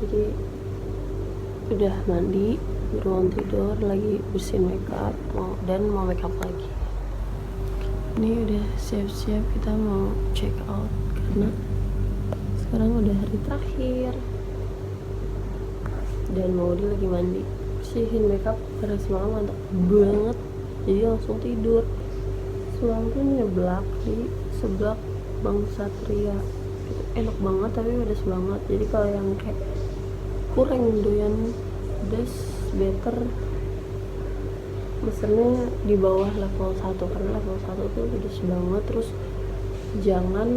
Jadi udah mandi, beruang tidur, lagi bersihin makeup, mau makeup lagi. Ini udah siap-siap kita mau check out karena sekarang udah hari terakhir. Dan Maudi lagi mandi, bersihin makeup karena semalam mantap banget, jadi langsung tidur. Semalam tuh nyeblak di seblak Bang Satria, itu enak banget tapi pedas banget. Jadi kalau yang kayak kurang doyan pedas, better mesennya di bawah level 1 karena level 1 tuh pedas banget. Terus jangan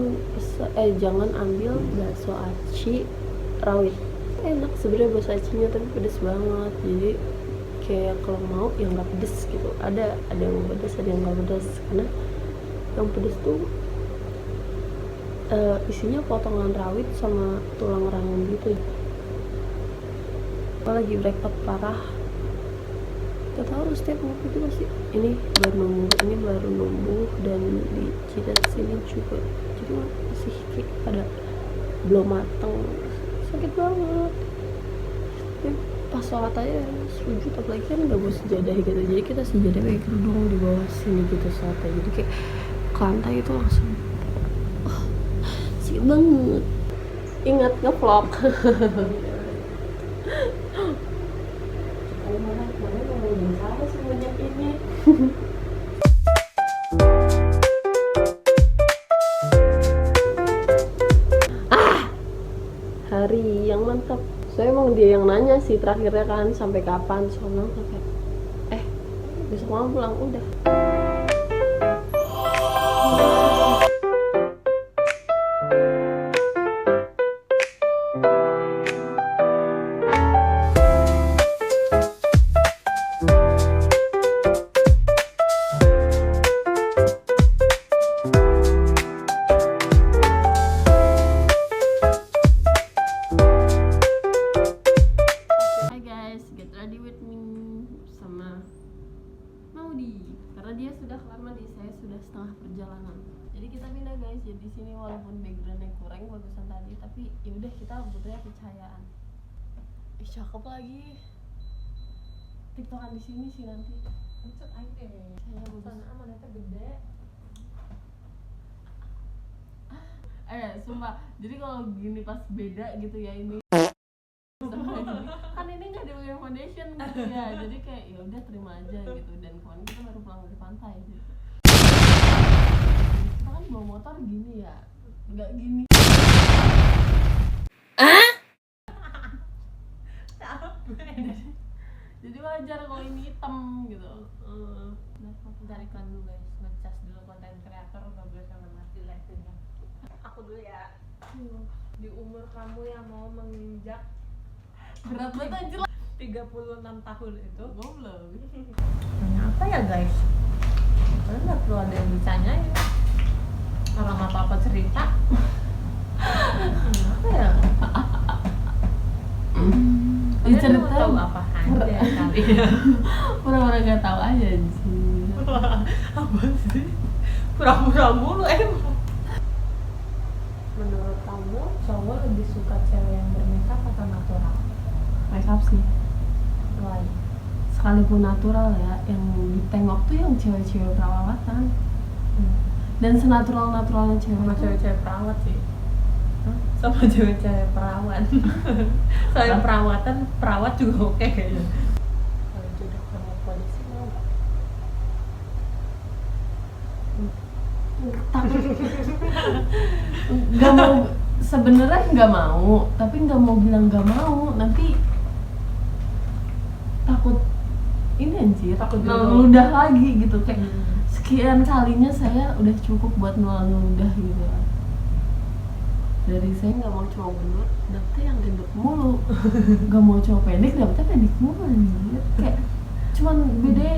ambil bakso aci rawit, enak sebenarnya bakso acinya tapi pedas banget. Jadi kayak kalau mau yang nggak pedas gitu, ada yang pedas, ada yang nggak pedas. Karena yang pedas tuh isinya potongan rawit sama tulang rangun gitu. Kalau lagi breakout parah, kita harus setiap waktu itu pasti ini baru numbuh dan di jidat sini juga, jadi masih kayak pada belum matang, sakit banget. Tapi pas sholat aja sujud, apalagi kan nggak bawa sejadah gitu, jadi kita sejadah pakai kerudung di bawah sini gitu sholatnya, jadi kayak ke lantai itu langsung sakit banget. Ingat nge-vlog. Mana ngomongin salah sebanyak ini. Hari yang mantap. Soalnya emang dia yang nanya sih terakhirnya kan sampai kapan. Soalnya kayak besok malam pulang udah. Karena dia sudah lama di saya, sudah setengah perjalanan. Jadi kita pindah guys. Jadi di sini walaupun backgroundnya kurang bagusan tadi, tapi ya udah kita butuhnya percayaan. Cakep lagi. TikTokan di sini sih nanti. Cek aja. Saya bagus. Sana itu gede. Sumpah. Jadi kalau gini pas beda gitu ya ini. Kan ini nggak dipakai foundation gitu ya, jadi kayak ya udah terima aja gitu. Dan kemarin kita baru pulang dari pantai gitu. Kita kan bawa motor gini ya, nggak gini. Jadi wajar kalau ini hitam gitu. Dari iklan dulu guys, ngecas dulu konten kreator, gak boleh sama mati live-nya. Aku dulu ya. Di umur kamu yang mau menginjak Berat banget anjir. 36 tahun itu Goblok. nanya apa ya guys? Kalian gak perlu ada yang ditanyain. Orang apa-apa cerita. Nanya apa ya? Kalian mau tahu apa aja kali ya? Orang-orang gak tahu aja sih. Apa sih? Pura-pura mulu emang. Menurut kamu cowok lebih suka cewek yang bermakeup atau natural? Makeup sih. Why? Sekalipun natural ya, yang ditengok tuh yang cewek-cewek perawatan. Dan senatural-naturalnya cewek Sama tuh cewek-cewek perawat sih. Sama cewek-cewek perawan. Soalnya perawatan, perawat juga oke kayaknya. Kalau jodoh sama polisi mau nggak? takut. Gak mau, sebenarnya nggak mau, tapi nggak mau bilang nggak mau, nanti takut ini anjir, Takut ngeludah lagi gitu. Kayak sekian kalinya saya udah cukup buat ngeludah gitu. Dari saya nggak mau cowok gendut, dapetnya yang gendut mulu. Nggak mau cowok pendek, dapetnya pendek mulu anjir. Kayak cuman bedanya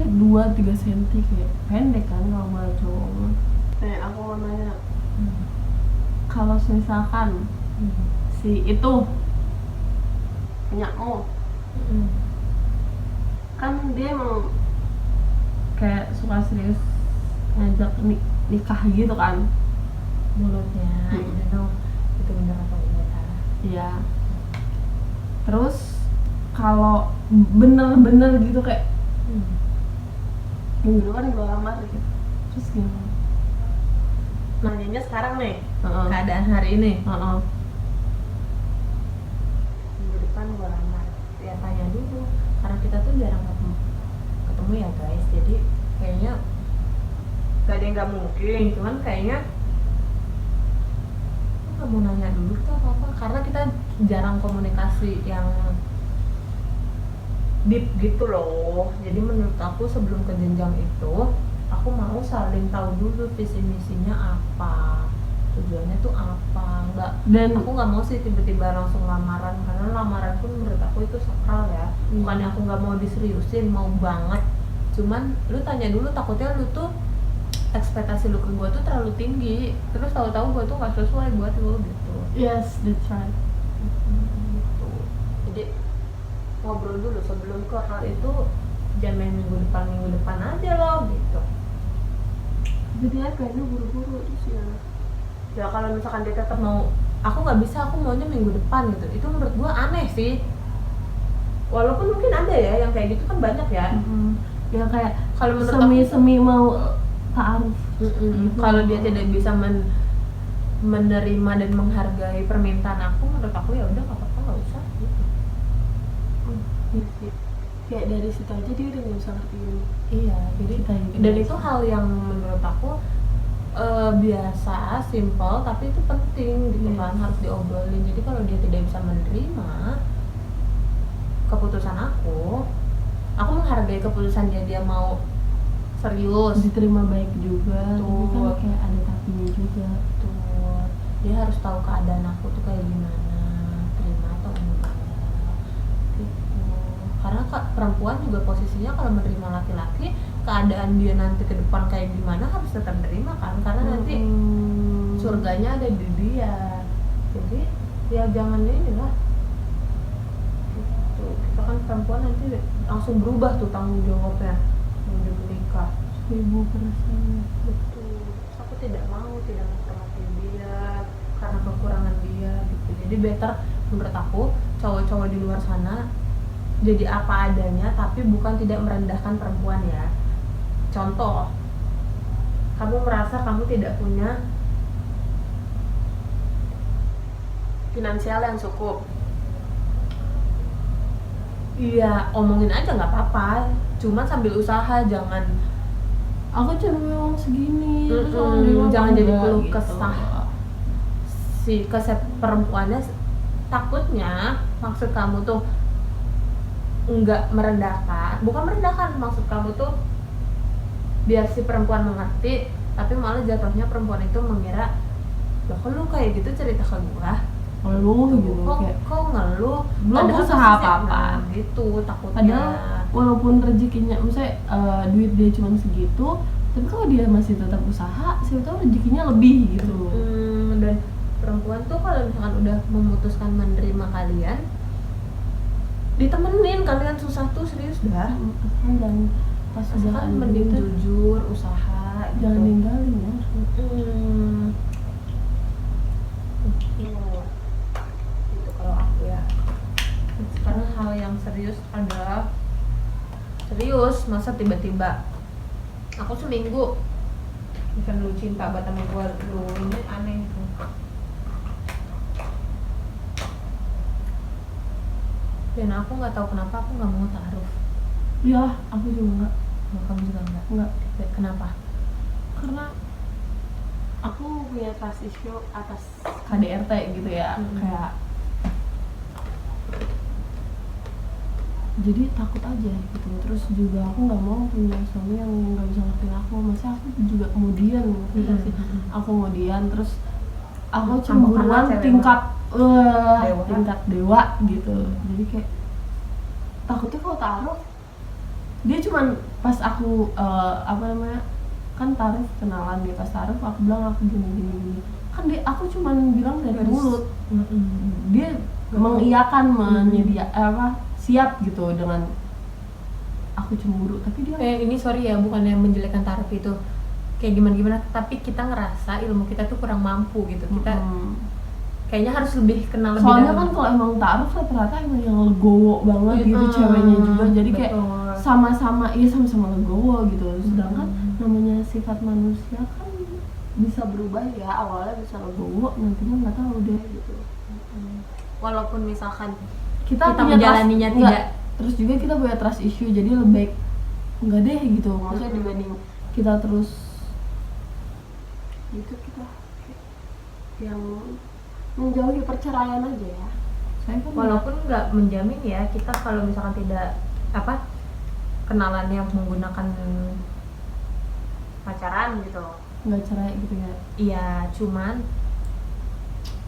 2-3 cm, kayak pendek kan kalau mau cowok. Aku mau nanya, kalau misalkan si itu punyamu kan dia emang kayak suka serius ngajak nikah gitu kan mulutnya, I don't know itu bener apa enggak. iya. Terus kalau bener-bener gitu kayak minggu depan gue lamar gitu, terus gimana? Nanyanya sekarang nih, Heeh. keadaan hari ini. Heeh. Minggu depan gue lamar. Ya tanya dulu, karena kita tuh jarang ketemu ya guys. Jadi kayaknya gak ada yang gak mungkin, cuman kayaknya nggak mau nanya dulu tuh apa karena kita jarang komunikasi yang deep gitu loh. Jadi menurut aku sebelum ke jenjang itu aku mau saling tahu dulu visi misinya apa, tujuannya tuh apa. Aku nggak mau sih tiba-tiba langsung lamaran, karena lamaran pun menurut aku itu sakral ya. Bukannya aku nggak mau diseriusin, mau banget, cuman lu tanya dulu, takutnya lu tuh ekspektasi lu ke gue tuh terlalu tinggi, terus tahu-tahu gue tuh nggak sesuai buat lu gitu. Yes, that's right. Gitu. Jadi ngobrol dulu sebelum ke hal itu, jangan main minggu depan aja loh gitu. Jadi ya kayaknya buru-buru terus ya. Ya kalau misalkan dia tetap mau, aku nggak bisa, aku maunya minggu depan gitu, itu menurut gue aneh sih. Walaupun mungkin ada ya yang kayak gitu kan banyak ya. Ya kayak Kalau menurut semi mau ta'aruf. Kalau dia tidak bisa menerima dan menghargai permintaan aku, menurut aku ya udah nggak apa-apa, nggak usah gitu. Kayak dari situ aja dia udah nggak bisa ngertiin. Iya, jadi dan itu hal yang menurut aku biasa, simple, tapi itu penting gitu kan, harus diobrolin. Jadi kalau dia tidak bisa menerima keputusan aku menghargai keputusan dia mau serius, diterima baik juga, tapi kan kayak ada tapinya juga. Tuh, dia harus tahu keadaan aku tuh kayak gimana, terima atau enggak gitu. Karena perempuan juga posisinya kalau menerima laki-laki, keadaan dia nanti ke depan kayak gimana harus tetap menerima kan, karena nanti surganya ada di dia. Jadi ya jangan ini lah gitu. Kita kan perempuan nanti langsung berubah tuh tanggung jawabnya menuju menikah 1000%. betul. Terus aku tidak menghormati dia karena kekurangan dia gitu. Jadi better menurut aku cowok-cowok di luar sana jadi apa adanya, tapi bukan tidak merendahkan perempuan ya. Contoh, kamu merasa kamu tidak punya finansial yang cukup, iya omongin aja nggak apa-apa, cuma sambil usaha, jangan Aku cuma memang segini, jangan jadi keluh gitu. kesah si perempuannya. Takutnya maksud kamu tuh enggak merendahkan, bukan merendahkan, maksud kamu tuh biar si perempuan mengerti, tapi malah jatuhnya perempuan itu mengira, loh kok lu kayak gitu cerita ke gua, ngeluh gitu, kok ngeluh, belum usaha apa-apa gitu. Takutnya padahal walaupun rezekinya misalnya duit dia cuma segitu, tapi kalau dia masih tetap usaha, siapa tahu rezekinya lebih gitu. Dan perempuan tuh kalau misalkan udah memutuskan menerima kalian, ditemenin, kalian susah tuh serius dah. Dan pas udah kan mending jujur, usaha, jangan gitu. ninggalin ya. Itu kalau aku ya. Sekarang hal yang serius adalah masa tiba-tiba aku seminggu bukan lu cinta banget sama gua, lu ini aneh tuh. Dan aku nggak tahu kenapa aku nggak mau taruh. Ya, aku juga nggak. Kamu juga nggak? Kenapa? Karena aku punya trust issue atas KDRT gitu ya, kayak jadi takut aja gitu. Terus juga aku nggak mau punya suami yang nggak bisa ngertiin aku. Masa aku juga kemudian sih, aku kemudian terus aku cemburuan tingkat dewa gitu. Jadi kayak takutnya kalau taruh dia cuman pas aku kan taruh kenalan nih, pas taruh aku bilang aku gini kan dia, aku cuman bilang dari mulut, dia mengiyakan siap gitu dengan aku cemburu, tapi dia ini sorry ya, bukannya menjelekkan taruh itu kayak gimana, tapi kita ngerasa ilmu kita tuh kurang mampu gitu. kayaknya harus lebih kenal lebih soalnya dalam. kan kalau emang taruh rata-rata emang yang legowo banget gitu ceweknya juga, jadi kayak betul. sama-sama legowo gitu. Sedangkan namanya sifat manusia kan bisa berubah ya, awalnya bisa legowo, nantinya nggak tahu deh gitu. Walaupun misalkan kita menjalaninya tidak, terus juga kita punya trust issue, jadi lebih baik enggak deh gitu, maksudnya dibanding kita terus gitu, kita yang menjauhi perceraian aja ya. Saya kan walaupun nggak menjamin ya, kita kalau misalkan tidak kenalannya menggunakan pacaran gitu nggak cerai gitu ya. Iya, cuman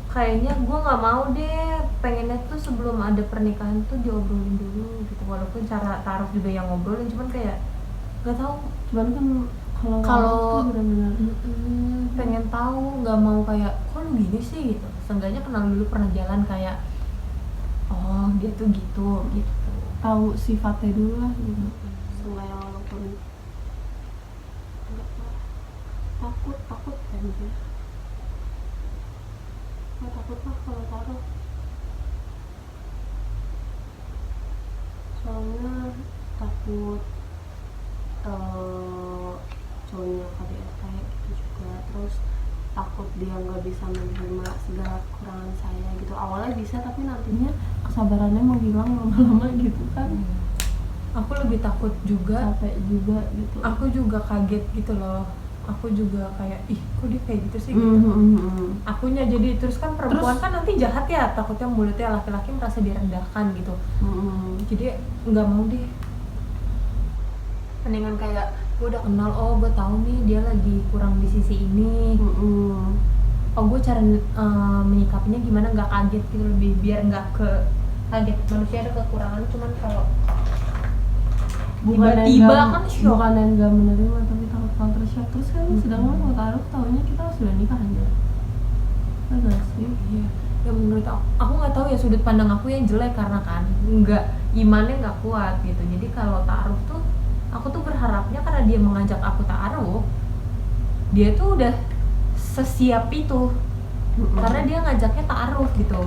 kayaknya gue nggak mau deh, pengennya tuh sebelum ada pernikahan tuh diobrolin dulu gitu, walaupun cara taruh juga yang ngobrolin, cuman kayak nggak tahu, Cuman kan kalau benar-benar pengen tahu, nggak mau kayak kok lu gini sih gitu, seenggaknya kenal dulu, pernah jalan kayak oh dia tuh gitu, tahu sifatnya dulu lah gitu. Seenggaknya walaupun takut kan dia. Takut lah kalau taruh, soalnya takut cowoknya KDRT gitu juga, terus takut dia nggak bisa menerima segala kekurangan saya gitu. Awalnya bisa tapi nantinya kesabarannya menghilang lama-lama gitu kan. Aku lebih takut juga, capek juga gitu. Aku juga kaget gitu loh, aku juga kayak ih kok dia kayak gitu sih gitu. Akunya jadi, terus kan perempuan kan nanti jahat ya, takutnya mulutnya laki-laki merasa direndahkan gitu. Jadi nggak mau deh, mendingan kayak gue udah kenal, oh gue tahu nih dia lagi kurang di sisi ini, oh gue cara menyikapinya gimana, nggak kaget gitu, lebih biar nggak kaget. Manusia ada kekurangan, cuman kalau tiba-tiba kan shock. Bukan yang nggak menerima tapi takut counter shock. Terus kan sedangkan mau taruh tahunya kita sudah nikah aja, enggak sih? Iya. Ya menurut aku nggak tahu ya, sudut pandang aku yang jelek karena kan nggak, imannya nggak kuat gitu. Jadi kalau taruh tuh aku tuh berharapnya karena dia mengajak aku taruh, dia tuh udah sesiap itu, karena dia ngajaknya taruh gitu,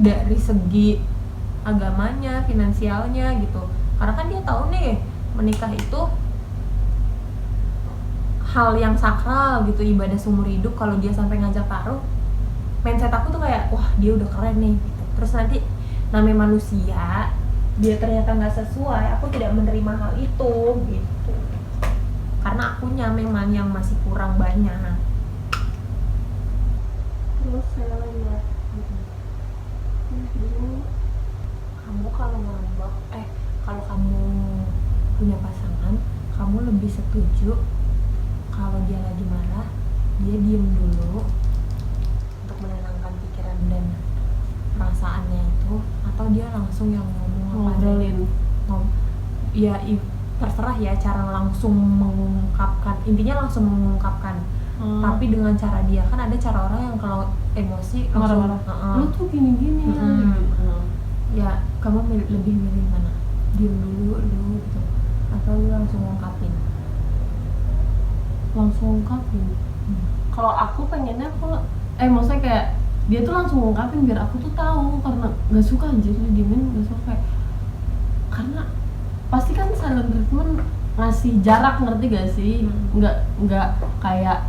dari segi agamanya, finansialnya gitu. Karena kan dia tahu nih menikah itu hal yang sakral gitu, ibadah seumur hidup. Kalau dia sampai ngajak taruh, mindset aku tuh kayak wah dia udah keren nih gitu. Terus nanti namanya manusia, dia ternyata nggak sesuai, aku tidak menerima hal itu gitu, karena akunya memang yang masih kurang banyak. Terus saya lihat Kamu kalau ngambek, kalau kamu punya pasangan, kamu lebih setuju kalau dia lagi marah, dia diem dulu untuk menenangkan pikiran dan perasaannya itu, atau dia langsung yang ngobrolin? Ya terserah ya cara langsung mengungkapkan, intinya langsung mengungkapkan. Tapi dengan cara dia, kan ada cara orang yang kalau emosi langsung lu tuh gini-gini ya kamu lebih milih mana, diem dulu gitu, atau lu langsung ngungkapin? Kalau aku pengennya maksudnya kayak dia tuh langsung ngungkapin biar aku tuh tahu, karena nggak suka anjir didiemin, nggak suka kayak, karena pasti kan silent treatment ngasih jarak, ngerti gak sih? Nggak kayak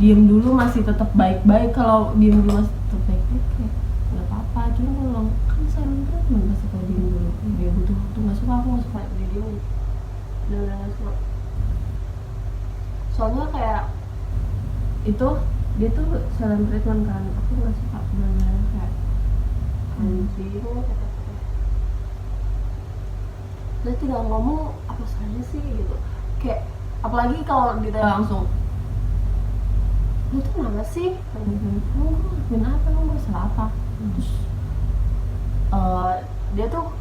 diem dulu masih tetap baik-baik. Kalau diem dulu masih tetap baik-baik kayak nggak apa-apa, cuma kalau kan silent treatment pasti kalau diem dulu dia butuh waktu. Nggak suka, aku nggak suka didiemin, bener-bener nggak suka. Soalnya kayak itu dia tuh silent treatment kan, aku nggak suka, bener-bener kayak anjing. Dia tidak ngomong apa saja sih gitu, kayak apalagi kalau dia langsung, lu tuh kenapa sih? Lu ngelakuin apa? Lu gak salah apa? Terus dia tuh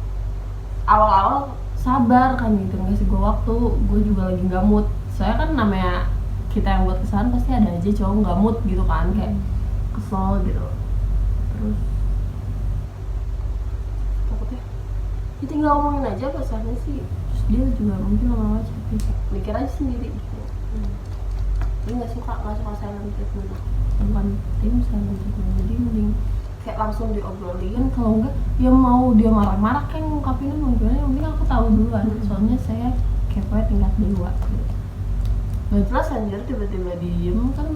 awal-awal sabar kan gitu, ngasih gue waktu. Gue juga lagi gak mood, soalnya kan namanya kita yang buat kesalahan pasti ada aja cowok gak mood gitu kan, kayak kesel gitu. Terus takutnya ya tinggal ngomongin aja pasalnya sih. Terus dia juga mungkin lama-lama capek, mikir aja sendiri gitu. Dia nggak suka silent treatment, bukan tim silent treatment, jadi mending kayak langsung diobrolin, kalau enggak ya mau dia marah-marah kan ngungkapinnya mau gimana, yang penting aku tahu duluan. Soalnya saya keponya tingkat 2 gitu. Gak jelas anjir tiba-tiba diem kan,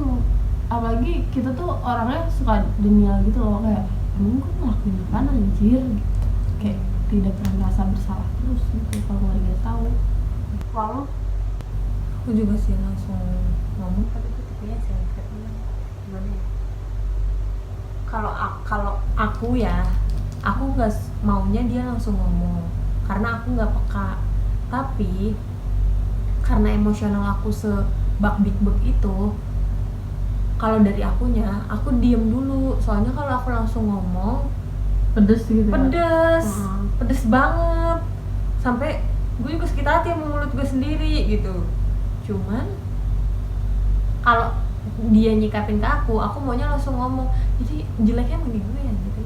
apalagi kita tuh orangnya suka denial gitu loh, kayak emang gue ngelakuin apaan anjir gitu. Kayak tidak pernah merasa bersalah terus gitu kalau nggak dia tahu. Kalau aku juga sih langsung ngomong, tapi itu tipenya selektifnya gimana ya, kalau aku ya, aku nggak maunya dia langsung ngomong karena aku nggak peka. Tapi karena emosional aku sebak big itu, kalau dari akunya aku diem dulu, soalnya kalau aku langsung ngomong pedes gitu. Pedes banget, sampai gue juga sakit hati sama mulut gue sendiri gitu. Cuman kalau dia nyikapin ke aku maunya langsung ngomong, jadi jeleknya emang di gue ya gitu.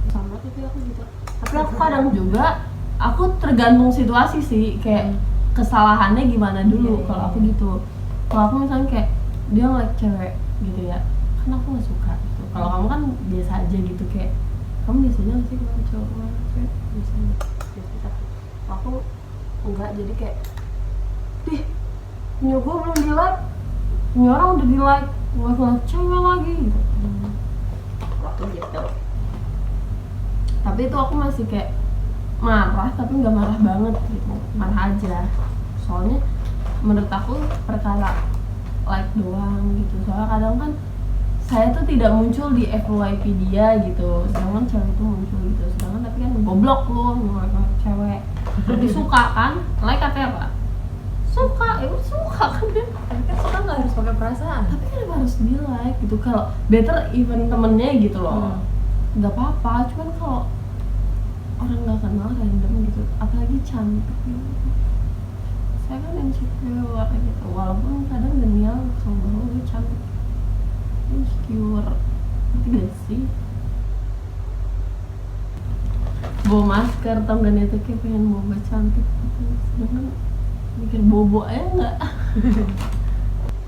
Sama tapi aku gitu, tapi aku kadang juga aku tergantung situasi sih, kayak kesalahannya gimana dulu. Kalau aku gitu, kalau aku misalnya kayak dia ngeliat cewek gitu ya, kan aku nggak suka gitu. Kalau kamu kan biasa aja gitu, kayak kamu biasanya nggak sih kalau cowok sama cewek biasanya biasa. Aku enggak, jadi kayak ih punya gue belum di like, punya orang udah di like, ngeliat cewek lagi gitu. Waktu gitu. Tapi itu aku masih kayak marah, tapi nggak marah banget gitu, marah aja. Soalnya menurut aku perkara like doang gitu, soalnya kadang kan saya tuh tidak muncul di FYP dia gitu, sedangkan cewek itu muncul gitu. Sedangkan tapi kan goblok lu ngeliat cewek berarti suka kan, like katanya apa? Suka, ya udah suka kan dia. Tapi kan suka nggak harus pakai perasaan. Tapi kan harus di like gitu, kalau better even temennya gitu loh, nggak apa-apa. Cuman kalau orang nggak kenal random gitu, apalagi cantik gitu, saya kan insecure gitu. Walaupun kadang denial kalau bahwa gue cantik, insecure, ngerti gak sih? Bawa masker tau gak nih, tuh kayak pengen boba cantik gitu, sedangkan mikir bobo aja nggak.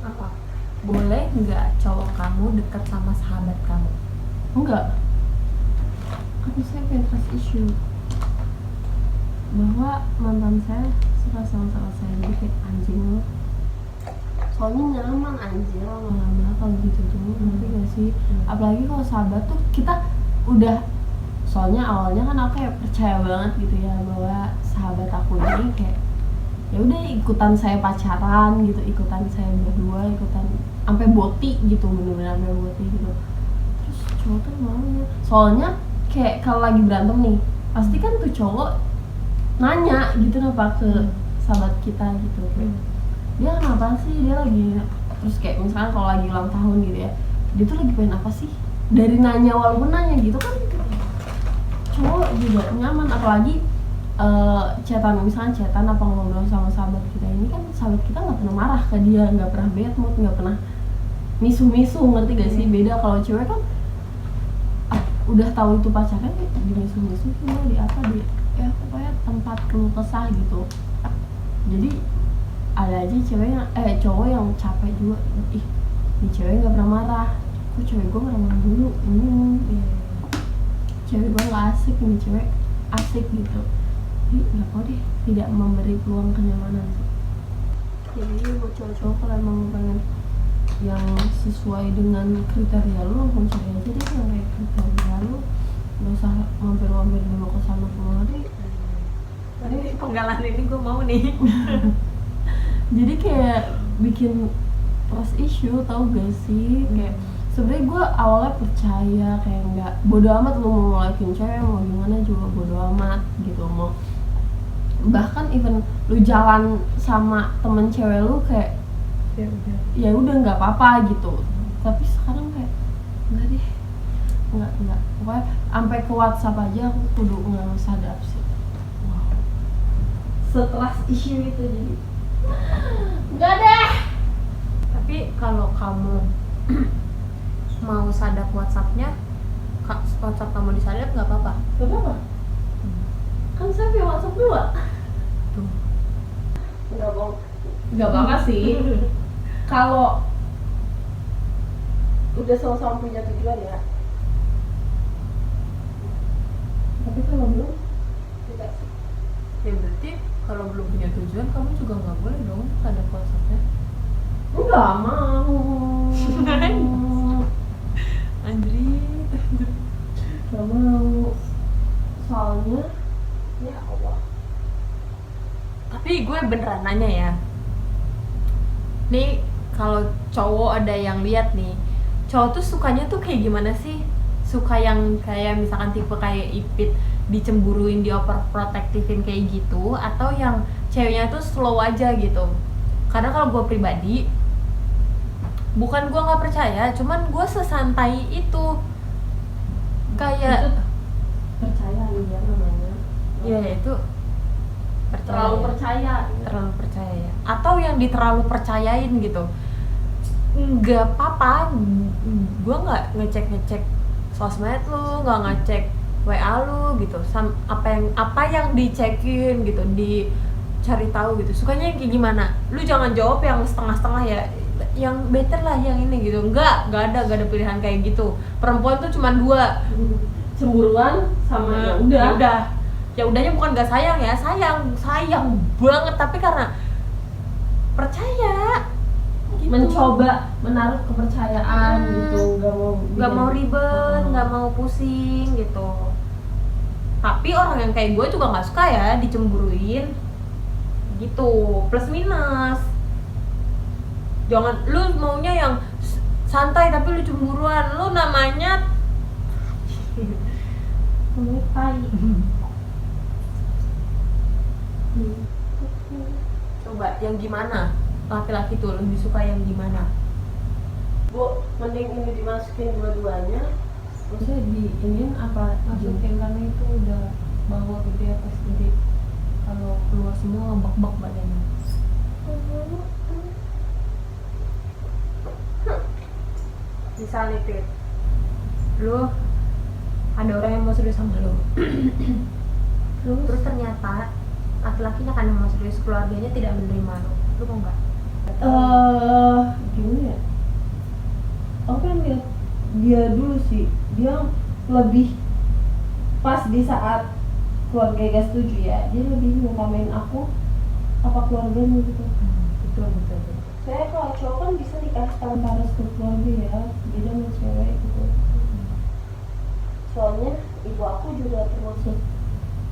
Apa? Boleh nggak cowok kamu dekat sama sahabat kamu? Enggak, aku saya punya trust issue bahwa mantan saya suka sama saya, jadi kayak anjing loh. Soalnya nyaman anjir lama-lama kalau gitu tuh, ngerti gak sih? Apalagi kalau sahabat tuh kita udah, soalnya awalnya kan aku kayak percaya banget gitu ya bahwa sahabat aku ini kayak ya udah ikutan saya pacaran gitu, ikutan saya berdua, ikutan sampai boti gitu, bener-bener sampai boti gitu. Terus cowok tuh maunya, soalnya kayak kalau lagi berantem nih, pasti kan tuh cowok nanya gitu kenapa ke sahabat kita gitu, kayak dia kenapa sih, dia lagi, terus kayak misalkan kalau lagi ulang tahun gitu ya, dia tuh lagi pengen apa sih, dari nanya, walaupun nanya gitu kan cowok juga nyaman. Apalagi chatan, misalkan chatan apa ngobrol sama sahabat kita ini kan, sahabat kita nggak pernah marah ke dia, nggak pernah bad mood, nggak pernah misu-misu, ngerti gak sih? Beda kalau cewek kan udah tahu itu pacarnya di misu-misu cuma di apa, di ya pokoknya tempat keluh kesah gitu. Jadi ada aja cewek yang cowok yang capek juga, ih ini cewek nggak pernah marah, kok cewek gue marah dulu, ini cewek gue nggak asik, ini cewek asik gitu. Jadi nggak tahu deh, tidak memberi peluang kenyamanan sih. Jadi buat cowok-cowok kalau emang pengen yang sesuai dengan kriteria lu, langsung cari aja deh yang kayak kriteria lu, nggak usah mampir-mampir dulu ke sana kemari. Ini penggalan ini gue mau nih. Jadi kayak bikin trust issue, tau gak sih? Kayak sebenarnya gue awalnya percaya kayak nggak, bodo amat lu mau ngelakuin cewek mau gimana juga bodo amat gitu, mau bahkan even lu jalan sama temen cewek lu kayak ya udah nggak apa-apa gitu. Tapi sekarang kayak nggak deh, nggak pokoknya sampai ke WhatsApp aja aku kudu nge-sadap sih. Wow, setelah isu itu jadi nggak deh. Tapi kalau kamu mau sadap WhatsApp-nya, WhatsApp kamu disadap nggak apa-apa. Gak apa-apa. Kan saya punya WhatsApp 2. Tuh. Nggak bohong. Nggak apa-apa sih. Kalau udah sama-sama punya tujuan ya. tapi kalau belum tidak sih. Ya berarti kalau belum punya tujuan kamu juga nggak boleh dong ada konsepnya. Enggak mau. Andri Gak mau. Soalnya ya Allah. tapi gue beneran nanya ya, nih kalau cowok ada yang lihat nih, cowok tuh sukanya tuh kayak gimana sih? Suka yang kayak misalkan tipe kayak Ipit, dicemburuin, dioverprotectivin kayak gitu, atau yang ceweknya tuh slow aja gitu? Karena kalau gue pribadi, bukan gue nggak percaya, cuman gue sesantai itu. Kayak Itu percaya dia namanya. ya itu Terlalu percaya. terlalu percaya ya, atau yang terlalu percayain gitu. Nggak apa-apa, gue nggak ngecek sosmed lu, nggak ngecek WA lu gitu. Apa yang dicekin gitu, dicari tahu gitu, sukanya yang kayak gimana. Lu jangan jawab yang setengah-setengah ya, yang better lah yang ini gitu. Nggak ada pilihan kayak gitu. Perempuan tuh cuma dua, Cemburuan sama ya udahnya bukan gak sayang ya, sayang banget, tapi karena percaya gitu. Mencoba menaruh kepercayaan gitu, nggak mau ribet, nggak mau pusing gitu. Tapi orang yang kayak gue juga nggak suka ya dicemburuin gitu, plus minus. Jangan lu maunya yang santai tapi lu cemburuan, lu namanya tai. Coba yang gimana? Laki-laki tuh lebih suka yang gimana? Bu, mending ini dimasukin dua-duanya. Maksudnya diinin apa? Masukin karena itu udah bawa gede atas gede. Kalau keluar semua bak-bak badannya. Misal nih Pit, lu ada orang yang mau serius sama lu. Terus ternyata laki-lakinya kan yang mau serius, keluarganya tidak menerima lu mau nggak? Gimana ya? Aku kan lihat dia dulu sih, dia lebih pas di saat keluarga gak setuju ya, dia lebih ngutamain aku apa keluarganya gitu. Betul. Saya kalau cowok kan bisa dikasih tanpa restu keluarga ya, beda sama cewek gitu. Soalnya ibu aku juga termasuk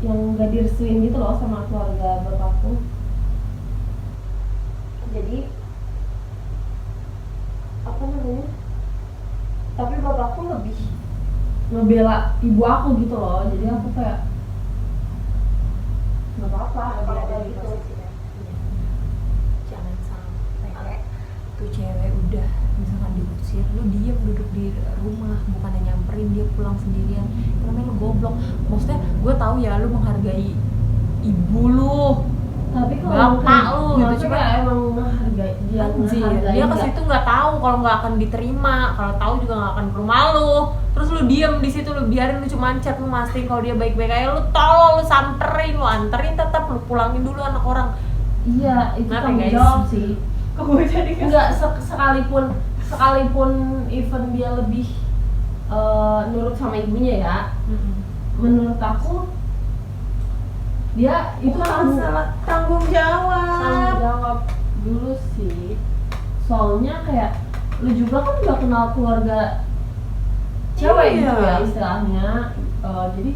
yang gak direstuin gitu loh sama keluarga bapakku. Jadi apa namanya? Tapi bapakku lebih ngebela ibu aku gitu loh. Jadi aku kayak nggak apa-apa Lebih ada kalau di gitu. posisi ya. Jangan sampai tuh cewek udah misalkan diusir, lu diem duduk di rumah, bukan nyamperin dia pulang sendirian. Itu namanya lu goblok. Maksudnya gue tahu ya lu menghargai ibu lu, Tapi kalau bapak lu gitu, cuma emang menghargai dia, anjir, menghargai dia ke nggak- situ nggak tahu kalau nggak akan diterima, kalau tahu juga nggak akan ke rumah lu. Terus lu diem di situ, lu biarin, lu cuma chat, lu mastiin kalau dia baik-baik aja, lu tolol, lu samperin, lu anterin, tetap lu pulangin dulu anak orang. Iya, itu Kenapa, tanggung guys? jawab sih. Kok gue jadi Enggak sekalipun even dia lebih nurut sama ibunya ya, menurut aku dia itu tanggung jawab dulu sih. Soalnya kayak lu juga kan nggak kenal keluarga cewek Iya. gitu ya istilahnya. Jadi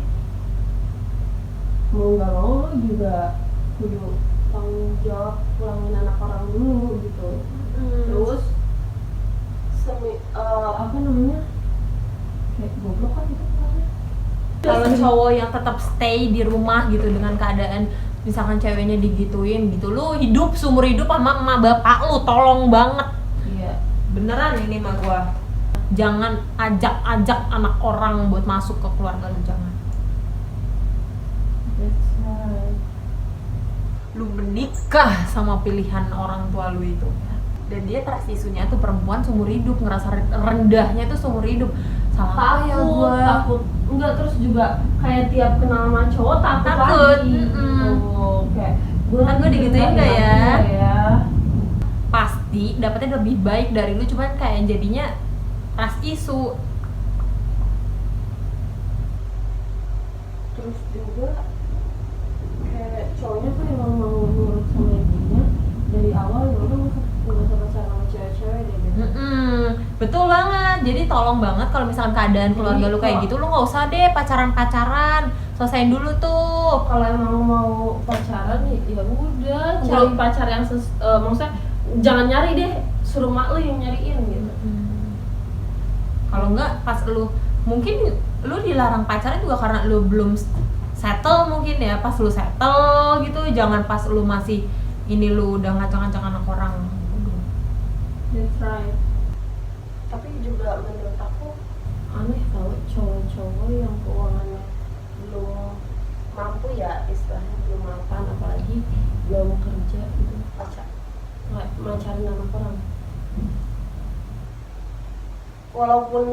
mau nggak mau lu juga kudu tanggung jawab pulangin anak orang dulu gitu. Terus apa namanya, kayak goblok kan gitu pulangnya. Kalau cowok yang tetap stay di rumah gitu dengan keadaan misalkan ceweknya digituin gitu, lu hidup seumur hidup sama emak bapak lu, tolong banget. Iya. Beneran ini mah gua. Jangan ajak anak orang buat masuk ke keluarga lu, jangan. That's right. Lu menikah sama pilihan orang tua lu itu. Dan dia trust isunya tuh perempuan seumur hidup, ngerasa rendahnya tuh seumur hidup. Salah apa ya gua? Takut enggak, terus juga kayak tiap kenal sama cowok takut Takut, lagi gitu. Kayak Gue digituin nggak ya? ya? Pasti dapetnya lebih baik dari lu, cuman kayak jadinya trust isu. terus juga kayak cowoknya kan emang mau nurut sama ibunya dari awal, ya udah nggak usah pacaran sama cewek-cewek deh gitu. Betul banget. Jadi tolong banget kalau misalkan keadaan keluarga lu kayak gitu, lu nggak usah deh pacaran, selesain dulu tuh. Kalau emang mau pacaran ya udah cari pacar yang maksudnya jangan nyari deh, suruh mak lu yang nyariin gitu. Kalau enggak pas lu mungkin lu dilarang pacaran juga karena lu belum settle mungkin ya. Pas lu settle gitu, jangan pas lu masih ini lu udah ngacang-ngacang anak orang. That's right. Tapi juga menurut aku aneh tau cowok-cowok yang keuangannya belum mampu, ya istilahnya belum mapan, apalagi belum kerja gitu, pacarin anak orang. Walaupun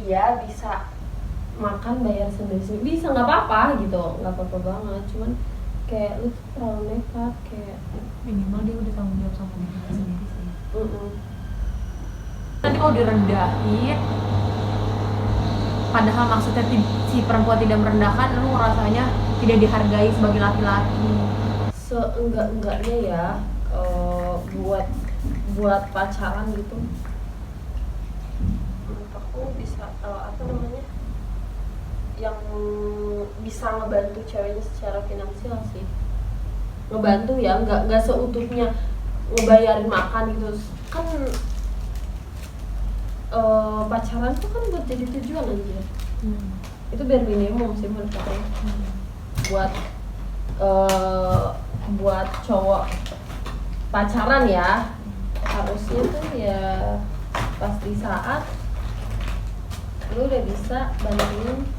iya bisa makan bayar sendiri bisa, nggak apa-apa gitu, nggak apa-apa banget, cuman kayak lu tuh terlalu nekat, kayak Minimal dia udah tanggung jawab sama dirinya sendiri sih. Nanti kalau direndahin, padahal maksudnya si perempuan tidak merendahkan, lu rasanya tidak dihargai sebagai laki-laki. Seenggak-enggaknya ya, buat pacaran gitu, menurut aku bisa yang bisa ngebantu ceweknya secara finansial sih, ngebantu ya, nggak seutuhnya ngebayarin makan gitu kan. Pacaran tuh kan buat jadi tujuan aja. Itu bare minimum sih menurut aku. Buat cowok pacaran ya, harusnya tuh ya pas di saat lu udah bisa bantuin,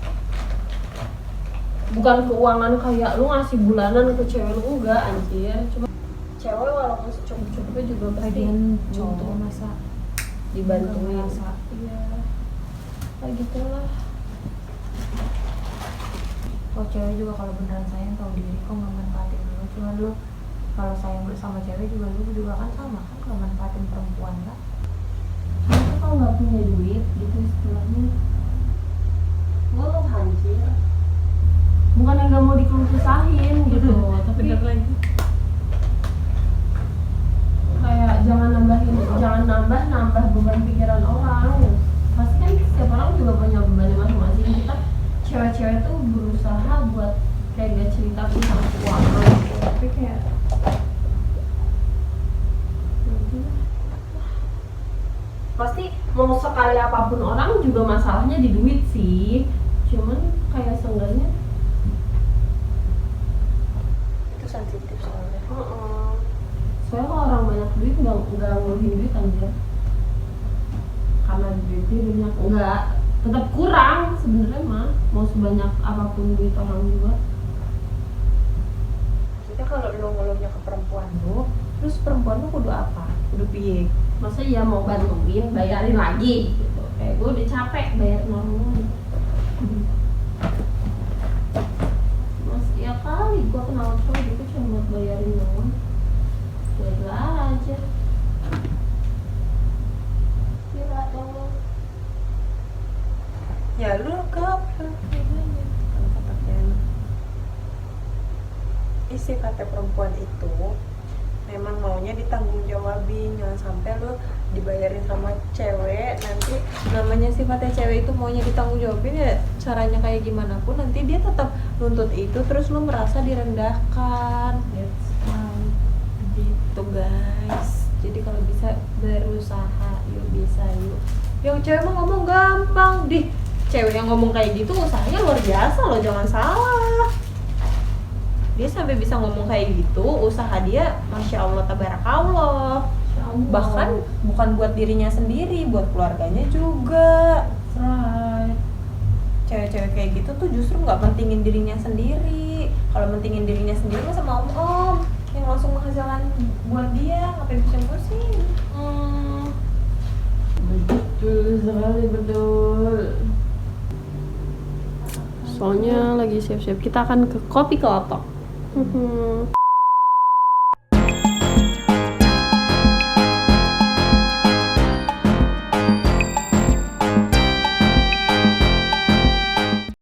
bukan keuangan kayak lu ngasih bulanan ke cewek lu, enggak anjir. Cuma cewek walaupun secukup-cukupnya juga pasti cowok masa dibantuin. Iya, kayak gitulah. Oh, cewek juga kalau beneran sayang tahu diri kok nggak manfaatin lu. Cuman lu kalau sayang sama cewek juga lu juga kan sama kan, kalau manfaatin perempuan kan. Itu kalau nggak punya duit gitu istilahnya, lu hancur. Bukan yang nggak mau dikeluh-kesahin gitu, tapi Bener lagi. kayak jangan nambah beban pikiran orang. Pasti kan setiap orang juga punya beban masing-masing. Kita cewek-cewek tuh berusaha buat kayak gak cerita tentang keuangan gitu, tapi kayak pasti mau sekali apapun orang juga masalahnya di duit sih. Cuman kayak seenggaknya Itu sensitif soalnya. Soalnya kalau orang banyak duit nggak ngeluhin duit aja, karena duitnya banyak, enggak, tetap kurang sebenarnya mah, mau sebanyak apapun duit orang juga. Maksudnya kalau lu ngeluhnya ke perempuan lu, terus perempuan lu kudu apa? Kudu piye? Masa ya mau bantuin bayarin lagi gitu, kayak gue udah capek bayarin orang lain. Mas ya kali gue kenal cowok gitu cuma buat bayarin doang, gila aja. Gila dong. Ya lu kapan bedanya? Kan katanya isi kata perempuan itu memang maunya ditanggung jawabin, jangan sampai lu dibayarin sama cewek, nanti namanya sifatnya cewek itu maunya ditanggung jawabin, ya caranya kayak gimana pun nanti dia tetap nuntut itu, terus lu merasa direndahkan. That's right. Gitu guys, jadi kalau bisa berusaha, yuk bisa yuk. Yang cewek mah ngomong gampang, cewek yang ngomong kayak gitu usahanya luar biasa loh, jangan salah. Dia sampai bisa ngomong kayak gitu, usaha dia Masya Allah Tabarakallah. Bahkan bukan buat dirinya sendiri, buat keluarganya juga. Right. Cewek-cewek kayak gitu tuh justru nggak pentingin dirinya sendiri. Kalau pentingin dirinya sendiri mah sama om-om yang langsung menghasilkan buat dia, ngapain pusing-pusing. Betul sekali, betul. Soalnya lagi siap-siap kita akan ke Kopi Kelotok.